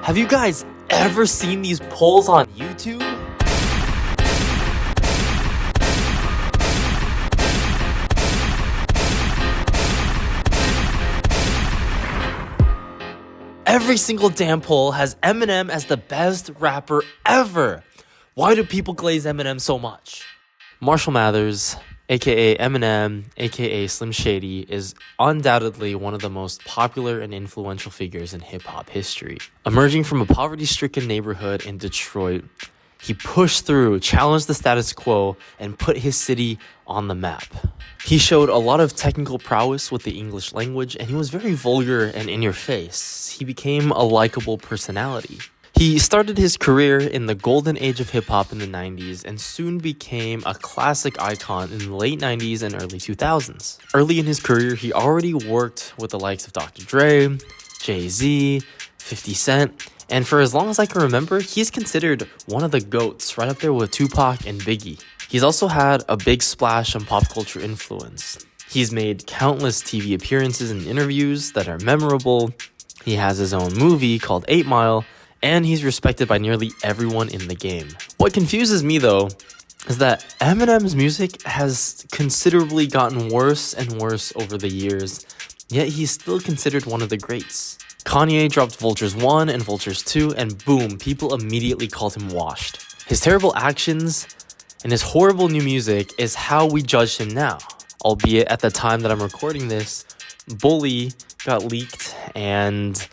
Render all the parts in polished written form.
Have you guys ever seen these polls on YouTube? Every single damn poll has Eminem as the best rapper ever. Why do people glaze Eminem so much? Marshall Mathers, aka Eminem, aka Slim Shady, is undoubtedly one of the most popular and influential figures in hip-hop history. Emerging from a poverty-stricken neighborhood in Detroit, he pushed through, challenged the status quo, and put his city on the map. He showed a lot of technical prowess with the English language, and he was very vulgar and in your face. He became a likable personality. He started his career in the golden age of hip-hop in the 90s and soon became a classic icon in the late 90s and early 2000s. Early in his career, he already worked with the likes of Dr. Dre, Jay-Z, 50 Cent, and for as long as I can remember, he's considered one of the GOATs, right up there with Tupac and Biggie. He's also had a big splash on pop culture influence. He's made countless TV appearances and interviews that are memorable. He has his own movie called 8 Mile, and he's respected by nearly everyone in the game. What confuses me, though, is that Eminem's music has considerably gotten worse and worse over the years, yet he's still considered one of the greats. Kanye dropped Vultures 1 and Vultures 2, and boom, people immediately called him washed. His terrible actions and his horrible new music is how we judge him now. Albeit at the time that I'm recording this, Bully got leaked and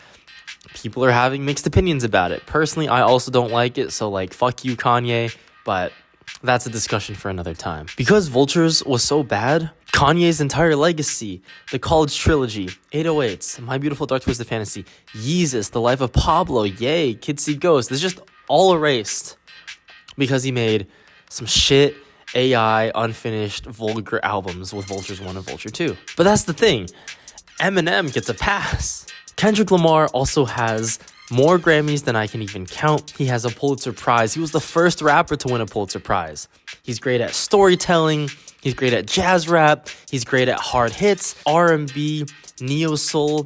people are having mixed opinions about it. Personally, I also don't like it, so fuck you, Kanye, but that's a discussion for another time. Because Vultures was so bad, Kanye's entire legacy, the College Trilogy, 808s, My Beautiful Dark Twisted Fantasy, Yeezus, The Life of Pablo, Yay, Kids See Ghosts, it's just all erased because he made some shit, AI, unfinished, vulgar albums with Vultures 1 and Vulture 2. But that's the thing, Eminem gets a pass. Kendrick Lamar also has more Grammys than I can even count. He has a Pulitzer Prize. He was the first rapper to win a Pulitzer Prize. He's great at storytelling. He's great at jazz rap. He's great at hard hits, R&B, neo-soul.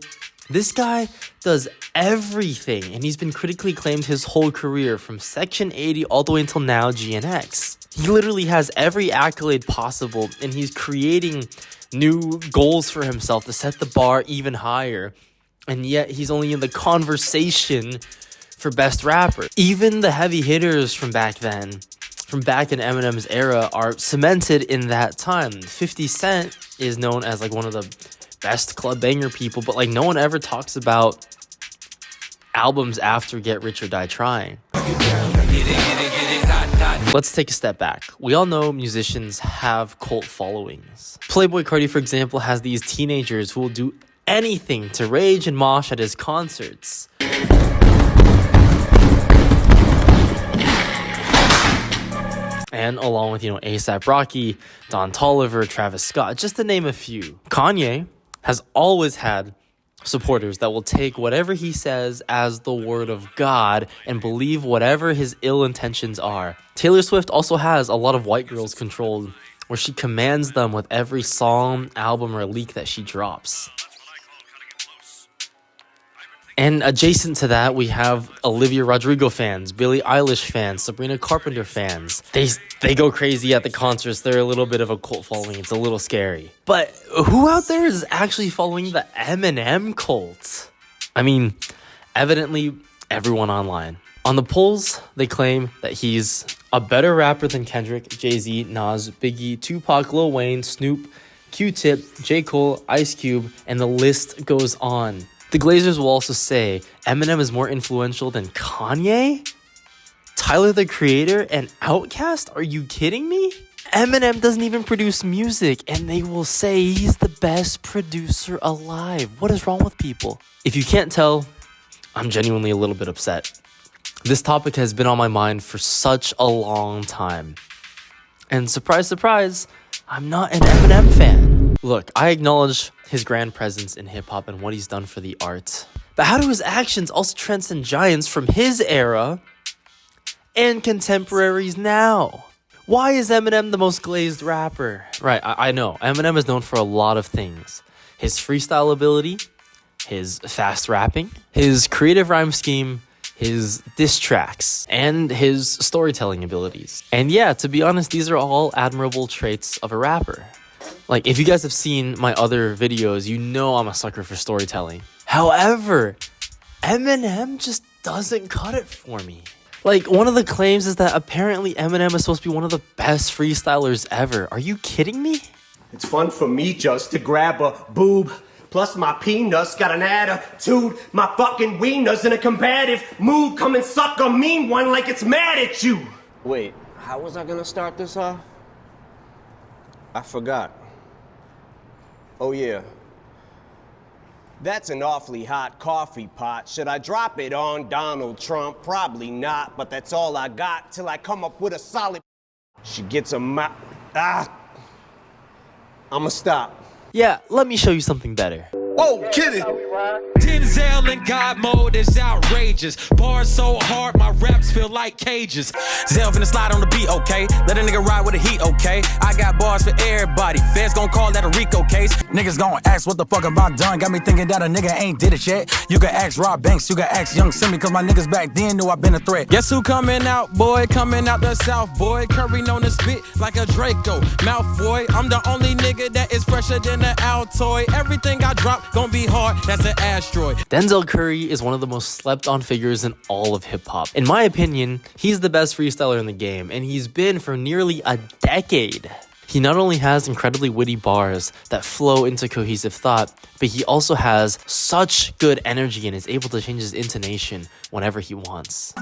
This guy does everything, and he's been critically acclaimed his whole career, from Section 80 all the way until now, GNX. He literally has every accolade possible, and he's creating new goals for himself to set the bar even higher. And yet he's only in the conversation for best rapper. Even the heavy hitters from back then, from back in Eminem's era, are cemented in that time. 50 Cent is known as one of the best club banger people, but no one ever talks about albums after Get Rich or Die Trying. Let's take a step back. We all know musicians have cult followings. Playboi Carti, for example, has these teenagers who will do anything to rage and mosh at his concerts. And along with, A$AP Rocky, Don Toliver, Travis Scott, just to name a few. Kanye has always had supporters that will take whatever he says as the word of God and believe whatever his ill intentions are. Taylor Swift also has a lot of white girls controlled, where she commands them with every song, album, or leak that she drops. And adjacent to that, we have Olivia Rodrigo fans, Billie Eilish fans, Sabrina Carpenter fans. They go crazy at the concerts. They're a little bit of a cult following. It's a little scary. But who out there is actually following the Eminem cult? I mean, evidently everyone online. On the polls, they claim that he's a better rapper than Kendrick, Jay-Z, Nas, Biggie, Tupac, Lil Wayne, Snoop, Q-Tip, J. Cole, Ice Cube, and the list goes on. The Glazers will also say Eminem is more influential than Kanye, Tyler the Creator, and Outkast? Are you kidding me? Eminem doesn't even produce music, and they will say he's the best producer alive. What is wrong with people? If you can't tell, I'm genuinely a little bit upset. This topic has been on my mind for such a long time. And surprise, surprise, I'm not an Eminem fan. Look, I acknowledge his grand presence in hip-hop and what he's done for the art. But how do his actions also transcend giants from his era and contemporaries now? Why is Eminem the most glazed rapper? Right, I know. Eminem is known for a lot of things. His freestyle ability, his fast rapping, his creative rhyme scheme, his diss tracks, and his storytelling abilities. And yeah, to be honest, these are all admirable traits of a rapper. Like, if you guys have seen my other videos, you know I'm a sucker for storytelling. However, Eminem just doesn't cut it for me. Like, one of the claims is that apparently Eminem is supposed to be one of the best freestylers ever. Are you kidding me? It's fun for me just to grab a boob. Plus my peanuts got an attitude. My fucking wiener's in a combative mood. Come and suck a mean one like it's mad at you. Wait, how was I gonna start this off? I forgot. Oh yeah. That's an awfully hot coffee pot. Should I drop it on Donald Trump? Probably not, but that's all I got till I come up with a solid. She gets a I'ma stop. Yeah, let me show you something better. Whoa, kidding. Denzel in God mode is outrageous. Bars so hard, my raps feel like cages. Zell finna slide on the beat, okay? Let a nigga ride with the heat, okay? I got bars for everybody. Feds gon' call that a Rico case. Niggas gon' ask what the fuck am I done? Got me thinking that a nigga ain't did it yet. You can ask Rob Banks, you can ask Young Simmy, cause my niggas back then knew I been a threat. Guess who coming out, boy? Coming out the south, boy. Curry known to spit like a Draco. Mouth boy, I'm the only nigga that is fresher than an Altoid. Everything I drop gon' be hard, that's an asteroid. Denzel Curry is one of the most slept-on figures in all of hip-hop. In my opinion, he's the best freestyler in the game, and he's been for nearly a decade. He not only has incredibly witty bars that flow into cohesive thought, but he also has such good energy and is able to change his intonation whenever he wants.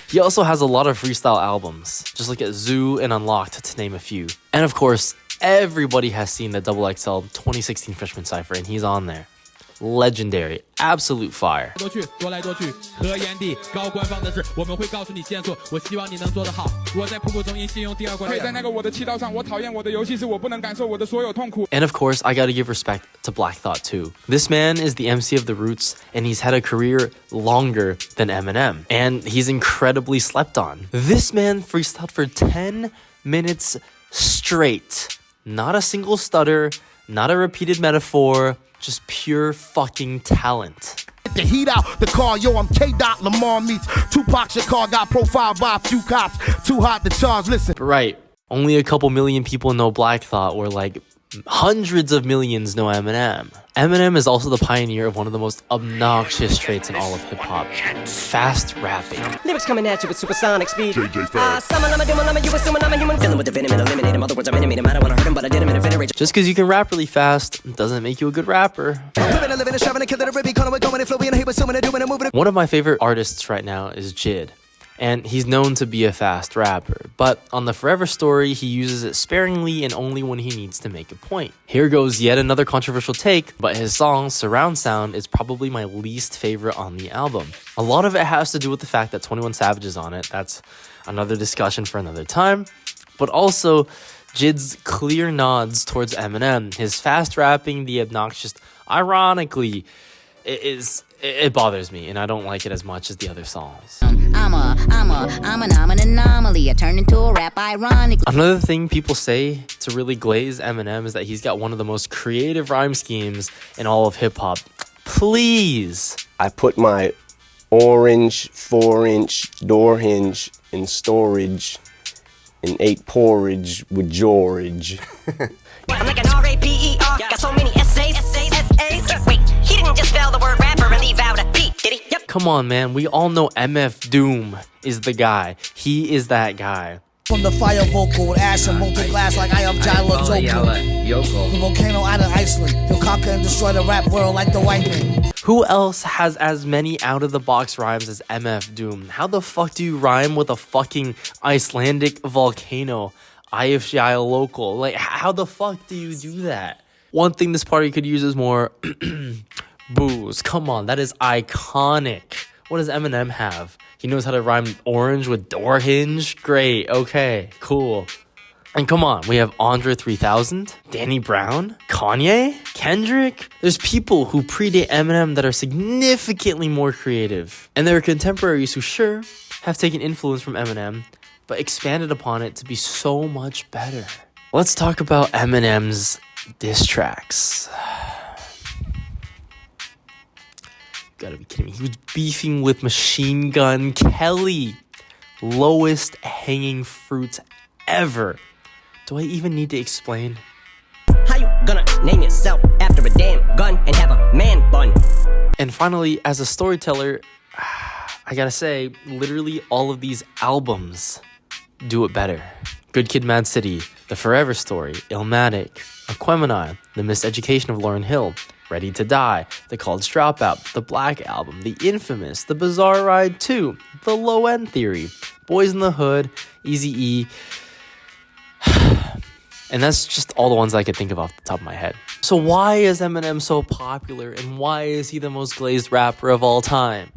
He also has a lot of freestyle albums, just like at Zoo and Unlocked, to name a few. And of course, everybody has seen the XXL 2016 Freshman Cypher, and he's on there. Legendary, absolute fire. And of course, I gotta give respect to Black Thought too. This man is the MC of The Roots, and he's had a career longer than Eminem, and he's incredibly slept on. This man freestyled for 10 minutes straight. Not a single stutter, not a repeated metaphor, just pure fucking talent. The heat out the car, yo, I'm K. Lamar meets Tupac Shakur, got profiled by a few cops. Too hot to charge, listen. Right. Only a couple million people know Black Thought, where like hundreds of millions know Eminem. Eminem is also the pioneer of one of the most obnoxious traits in all of hip-hop: fast rapping. Lyrics coming at you with supersonic speed. Just because you can rap really fast doesn't make you a good rapper. One of my favorite artists right now is Jid, and he's known to be a fast rapper, but on the Forever Story, he uses it sparingly and only when he needs to make a point. Here goes yet another controversial take, but his song Surround Sound is probably my least favorite on the album. A lot of it has to do with the fact that 21 Savage is on it. That's another discussion for another time. But also, Jid's clear nods towards Eminem, his fast rapping, the obnoxious, ironically, it bothers me, and I don't like it as much as the other songs. I'm an anomaly. I turn into a rap ironically. Another thing people say to really glaze Eminem is that he's got one of the most creative rhyme schemes in all of hip-hop. Please. I put my orange 4-inch door hinge in storage and ate porridge with George. I'm like an R-A-P-E-R. Got so many essays. Wait, he didn't just spell the word rapper and leave out a P, did he? Yep. Come on, man. We all know MF Doom is the guy. He is that guy. From the fire vocal with ash and molten glass like I am Jilo Joko. The volcano out of Iceland. He'll conquer and destroy the rap world like the white man. Who else has as many out-of-the-box rhymes as MF Doom? How the fuck do you rhyme with a fucking Icelandic volcano? IFGI local. Like, how the fuck do you do that? One thing this party could use is more booze. Come on, that is iconic. What does Eminem have? He knows how to rhyme orange with door hinge? Great, okay, cool. And come on, we have Andre 3000, Danny Brown, Kanye, Kendrick. There's people who predate Eminem that are significantly more creative. And there are contemporaries who sure have taken influence from Eminem, but expanded upon it to be so much better. Let's talk about Eminem's diss tracks. gotta be kidding me. He was beefing with Machine Gun Kelly. Lowest hanging fruit ever. Do I even need to explain? How you gonna name yourself after a damn gun and have a man bun? And finally, as a storyteller, I gotta say, literally all of these albums do it better. Good Kid, Mad City, The Forever Story, Illmatic, Aquemini, The Miseducation of Lauryn Hill, Ready to Die, The College Dropout, The Black Album, The Infamous, The Bizarre Ride 2, The Low End Theory, Boys in the Hood, Eazy-E. And that's just all the ones I could think of off the top of my head. So why is Eminem so popular, and why is he the most glazed rapper of all time?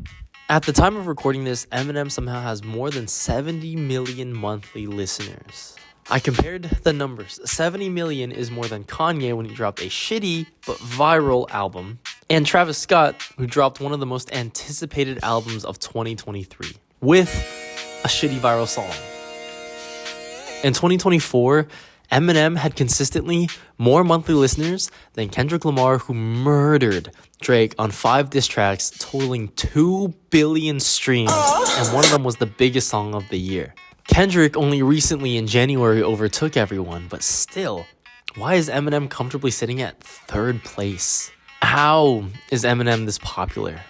At the time of recording this, Eminem somehow has more than 70 million monthly listeners. I compared the numbers. 70 million is more than Kanye when he dropped a shitty but viral album, and Travis Scott, who dropped one of the most anticipated albums of 2023 with a shitty viral song. In 2024, Eminem had consistently more monthly listeners than Kendrick Lamar, who murdered Drake on 5 diss tracks, totaling 2 billion streams, and one of them was the biggest song of the year. Kendrick only recently in January overtook everyone, but still, why is Eminem comfortably sitting at 3rd place? How is Eminem this popular?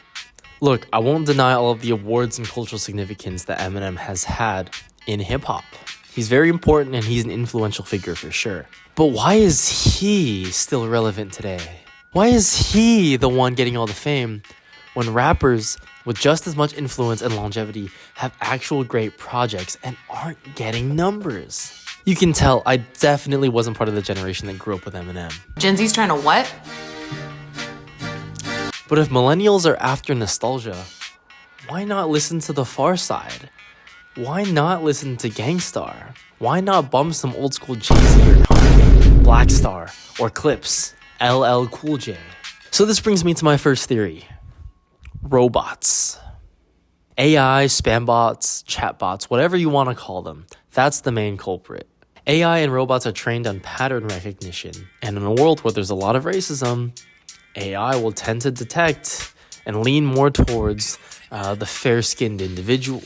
Look, I won't deny all of the awards and cultural significance that Eminem has had in hip-hop. He's very important and he's an influential figure for sure. But why is he still relevant today? Why is he the one getting all the fame when rappers with just as much influence and longevity have actual great projects and aren't getting numbers? You can tell I definitely wasn't part of the generation that grew up with Eminem. Gen Z's trying to what? But if millennials are after nostalgia, why not listen to The Far Side? Why not listen to Gangstar? Why not bump some old school Jay-Z or Kanye, Black Star, or Clips, LL Cool J? So this brings me to my first theory. Robots. AI, spam bots, chat bots, whatever you want to call them, that's the main culprit. AI and robots are trained on pattern recognition, and in a world where there's a lot of racism, AI will tend to detect and lean more towards the fair-skinned individual.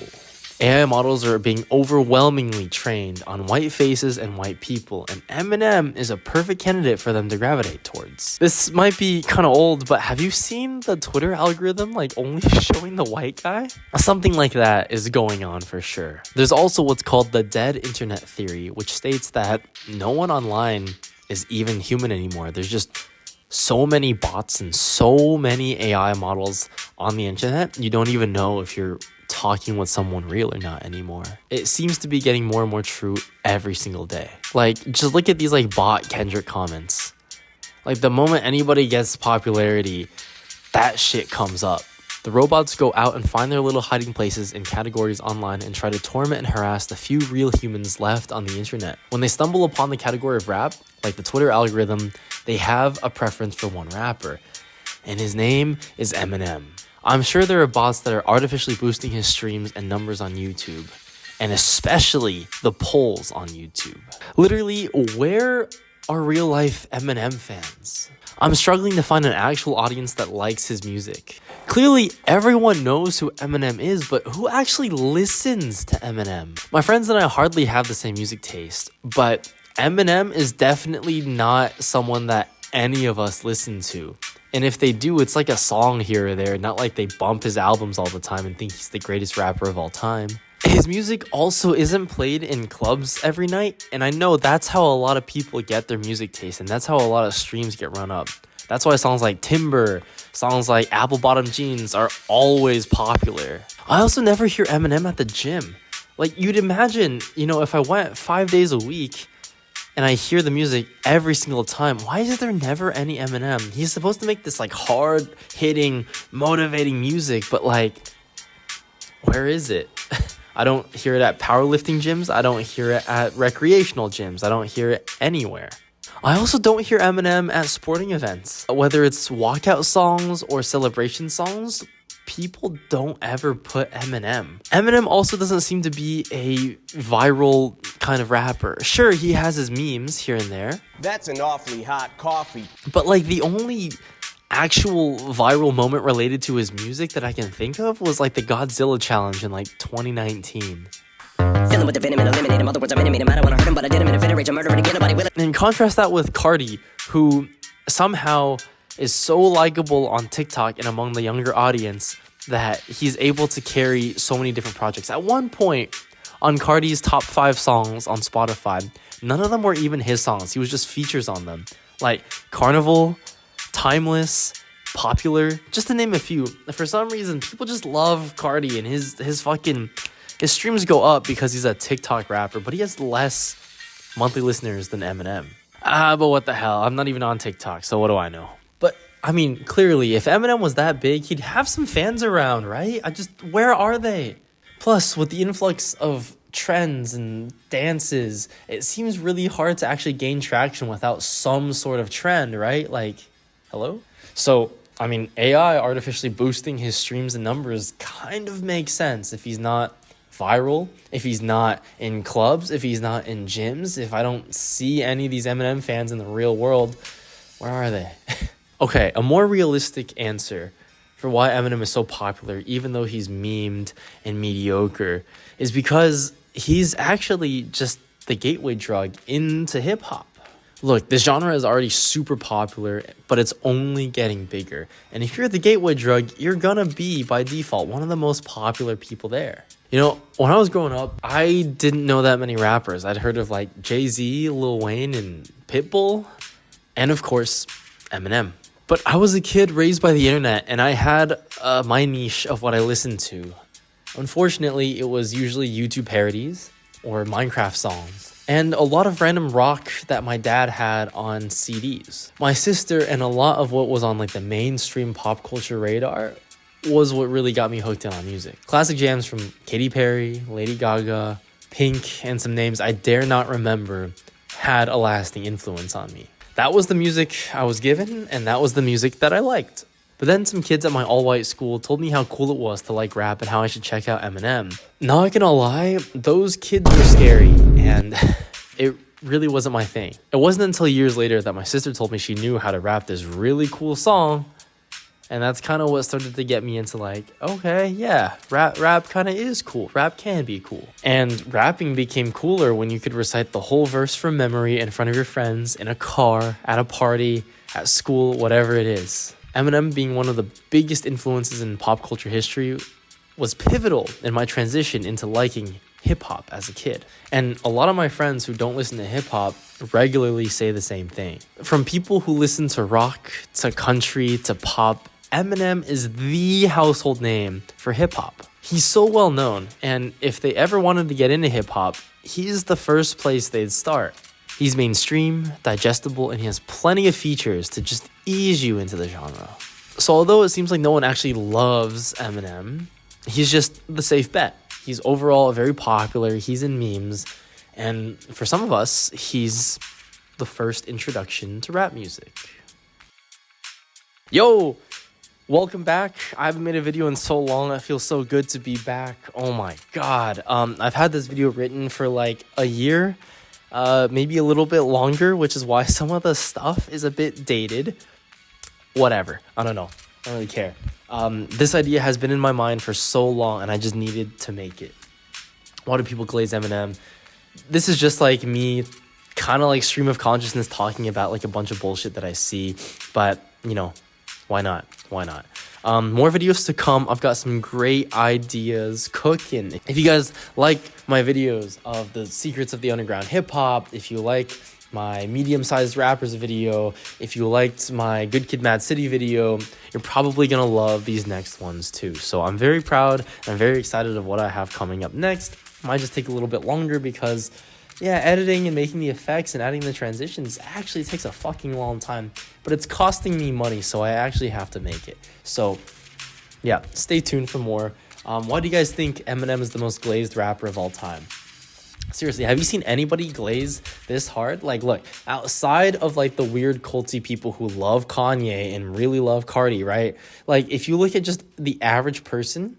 AI models are being overwhelmingly trained on white faces and white people, and Eminem is a perfect candidate for them to gravitate towards. This might be kind of old, but have you seen the Twitter algorithm only showing the white guy? Something like that is going on for sure. There's also what's called the dead internet theory, which states that no one online is even human anymore. There's just so many bots and so many AI models on the internet, you don't even know if you're talking with someone real or not anymore. It seems to be getting more and more true every single day. Just look at these bot Kendrick comments. The moment anybody gets popularity, that shit comes up. The robots go out and find their little hiding places in categories online and try to torment and harass the few real humans left on the internet. When they stumble upon the category of rap, like the Twitter algorithm, they have a preference for one rapper, and his name is Eminem. I'm sure there are bots that are artificially boosting his streams and numbers on YouTube, and especially the polls on YouTube. Literally, where are real life Eminem fans? I'm struggling to find an actual audience that likes his music. Clearly, everyone knows who Eminem is, but who actually listens to Eminem? My friends and I hardly have the same music taste, but Eminem is definitely not someone that any of us listen to. And if they do, it's like a song here or there, not like they bump his albums all the time and think he's the greatest rapper of all time. His music also isn't played in clubs every night, and I know that's how a lot of people get their music taste, and that's how a lot of streams get run up. That's why songs like Timber, songs like Apple Bottom Jeans are always popular. I also never hear Eminem at the gym. You'd imagine, if I went 5 days a week and I hear the music every single time, why is there never any Eminem? He's supposed to make this hard-hitting, motivating music, but where is it? I don't hear it at powerlifting gyms. I don't hear it at recreational gyms. I don't hear it anywhere. I also don't hear Eminem at sporting events. Whether it's walkout songs or celebration songs, people don't ever put Eminem. Eminem also doesn't seem to be a viral kind of rapper. Sure, he has his memes here and there. That's an awfully hot coffee. But the only actual viral moment related to his music that I can think of was like the Godzilla challenge in like 2019. Fill him with the venom and eliminate him. Other words, I'm intimate him. I don't want to hurt him, but I did him in a fit of rage. I murder him again. Nobody will. And contrast that with Cardi, who somehow is so likable on TikTok and among the younger audience that he's able to carry so many different projects. At one point, on Cardi's top 5 songs on Spotify, none of them were even his songs. He was just features on them. Like Carnival, Timeless, Popular, just to name a few. For some reason, people just love Cardi, and his streams go up because he's a TikTok rapper, but he has less monthly listeners than Eminem. But what the hell? I'm not even on TikTok, so what do I know? But, I mean, clearly, if Eminem was that big, he'd have some fans around, right? Where are they? Plus, with the influx of trends and dances, it seems really hard to actually gain traction without some sort of trend, right? Like, hello? So, I mean, AI artificially boosting his streams and numbers kind of makes sense if he's not viral, if he's not in clubs, if he's not in gyms, if I don't see any of these Eminem fans in the real world, where are they? Okay, a more realistic answer for why Eminem is so popular, even though he's memed and mediocre, is because he's actually just the gateway drug into hip-hop. Look, this genre is already super popular, but it's only getting bigger. And if you're the gateway drug, you're gonna be, by default, one of the most popular people there. You know, when I was growing up, I didn't know that many rappers. I'd heard of like Jay-Z, Lil Wayne, and Pitbull, and of course, Eminem. But I was a kid raised by the internet, and I had my niche of what I listened to. Unfortunately, it was usually YouTube parodies or Minecraft songs, and a lot of random rock that my dad had on CDs. My sister and a lot of what was on like the mainstream pop culture radar was what really got me hooked in on music. Classic jams from Katy Perry, Lady Gaga, Pink, and some names I dare not remember had a lasting influence on me. That was the music I was given, and that was the music that I liked. But then some kids at my all-white school told me how cool it was to like rap and how I should check out Eminem. Not gonna lie, those kids were scary, and it really wasn't my thing. It wasn't until years later that my sister told me she knew how to rap this really cool song, and that's kind of what started to get me into like, okay, yeah, rap kind of is cool. Rap can be cool. And rapping became cooler when you could recite the whole verse from memory in front of your friends, in a car, at a party, at school, whatever it is. Eminem, being one of the biggest influences in pop culture history, was pivotal in my transition into liking hip-hop as a kid. And a lot of my friends who don't listen to hip-hop regularly say the same thing. From people who listen to rock, to country, to pop, Eminem is the household name for hip-hop. He's so well known, and if they ever wanted to get into hip-hop, he's the first place they'd start. He's mainstream, digestible, and he has plenty of features to just ease you into the genre. So although it seems like no one actually loves Eminem, he's just the safe bet. He's overall very popular, he's in memes, and for some of us, he's the first introduction to rap music. Yo! Welcome back. I haven't made a video in so long. It feels so good to be back. Oh my god. I've had this video written for like a year, maybe a little bit longer, which is why some of the stuff is a bit dated. Whatever. I don't know. I don't really care. This idea has been in my mind for so long, and I just needed to make it. Why do people glaze Eminem? This is just like me, kind of like stream of consciousness talking about like a bunch of bullshit that I see, but you know, why not? Why not? More videos to come. I've got some great ideas cooking. If you guys like my videos of the secrets of the underground hip-hop, if you like my medium-sized rappers video, if you liked my Good Kid Mad City video, you're probably gonna love these next ones too. So I'm very proud and I'm very excited of what I have coming up next. Might just take a little bit longer because yeah, editing and making the effects and adding the transitions actually takes a fucking long time, but it's costing me money, so I actually have to make it. So yeah, stay tuned for more. Why do you guys think Eminem is the most glazed rapper of all time? Seriously, have you seen anybody glaze this hard? Like, look, outside of like the weird culty people who love Kanye and really love Cardi, right? Like, if you look at just the average person,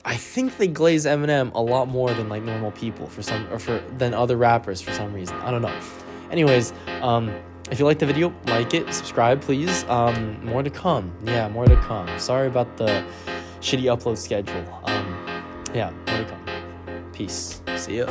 I think they glaze Eminem a lot more than like normal people than other rappers for some reason. I don't know. Anyways, If you like the video, like it, subscribe, please. More to come. Yeah, more to come. Sorry about the shitty upload schedule. Yeah, more to come. Peace. See ya.